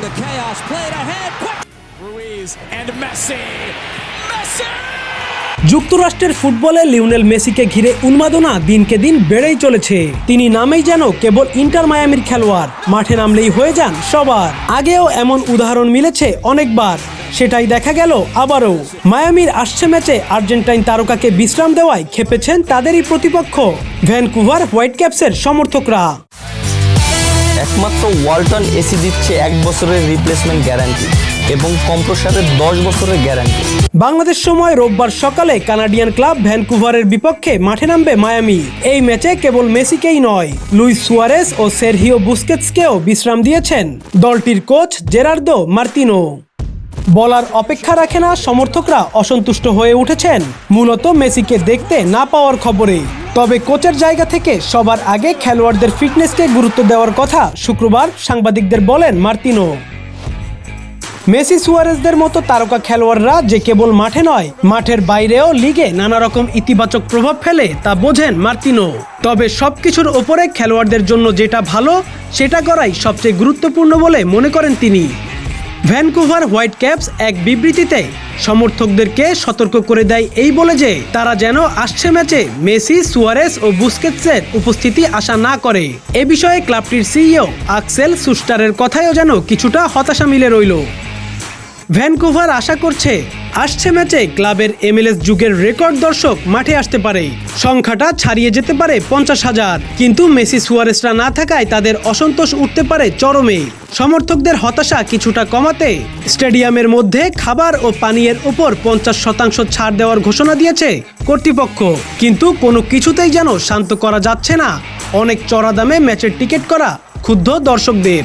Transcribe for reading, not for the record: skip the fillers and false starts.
the chaos, played ahead, quick. Ruiz and Messi. যুক্তরাষ্ট্রের ফুটবলে Lionel মেসিকে ঘিরে উন্মাদনা দিনকে দিন বেড়েই চলেছে। তিনি নামেই যেন কেবল ইন্টার মায়ামির খেলোয়াড়, মাঠে নামলেই হয়ে যান সবার। আগেও এমন উদাহরণ মিলেছে অনেকবার, সেটাই দেখা গেল আবারও। মায়ামির আসছে ম্যাচে আর্জেন্টাইন তারকাকে বিশ্রাম দেওয়ায় ক্ষেপেছেন তাদেরই প্রতিপক্ষ ভ্যানকুভার হোয়াইট ক্যাপসের সমর্থকরা। একমাত্র ওয়ালটন এসি দিচ্ছে 1 বছরের রিপ্লেসমেন্ট গ্যারান্টি এবং কম্প্রেসারের 10 বছরের গ্যারান্টি। বাংলাদেশ সময় রোববার সকালে কানাডিয়ান ক্লাব ভ্যানকুভারের বিপক্ষে মাঠে নামবে মায়ামি। এই ম্যাচে কেবল মেসিকেই নয়, লুইস সুয়ারেস ও সেরহিও বুস্কেটসকেও বিশ্রাম দিয়েছেন দলটির কোচ জেরার্দো মার্তিনো। বলার অপেক্ষা রাখে না সমর্থকরা অসন্তুষ্ট হয়ে উঠেছেন মূলত মেসিকে দেখতে না পাওয়ার খবরে। তবে কোচের জায়গা থেকে সবার আগে খেলোয়াড়দের ফিটনেসকে গুরুত্ব দেওয়ার কথা শুক্রবার সাংবাদিকদের বলেন মার্তিনো। মেসি সুয়ারেজদের মতো তারকা খেলোয়াড়রা যে কেবল মাঠে নয়, মাঠের বাইরেও লিগে নানা রকম ইতিবাচক প্রভাব ফেলে তা বোঝেন মার্তিনো। তবে সবকিছুর ওপরে খেলোয়াড়দের জন্য যেটা ভালো সেটা করাই সবচেয়ে গুরুত্বপূর্ণ বলে মনে করেন তিনি। ভ্যানকুভার হোয়াইট ক্যাপস এক বিবৃতিতে সমর্থকদেরকে সতর্ক করে দেয় এই বলে যে তারা যেন আসছে ম্যাচে মেসি, সুয়ারেস ও বুস্কেটসের উপস্থিতি আশা না করে। এ বিষয়ে ক্লাবটির সিইও আক্সেল সুস্টারের কথায়ও যেন কিছুটা হতাশা মিলে রইল। ভ্যানকুভার আশা করছে আসছে ম্যাচে ক্লাবের MLS যুগের রেকর্ড দর্শক মাঠে আসতে পারে। সংখ্যাটা ছাড়িয়ে যেতে পারে 50,000। কিন্তু মেসি সুয়ারেসরা না থাকায় তাদের অসন্তোষ উঠতে পারে চরমে। সমর্থকদের হতাশা কিছুটা কমাতে স্টেডিয়ামের মধ্যে খাবার ও পানীয়ের উপর 50% ছাড় দেওয়ার ঘোষণা দিয়েছে কর্তৃপক্ষ। কিন্তু কোনো কিছুতেই যেন শান্ত করা যাচ্ছে না অনেক চড়া দামে ম্যাচের টিকিট করা ক্ষুব্ধ দর্শকদের।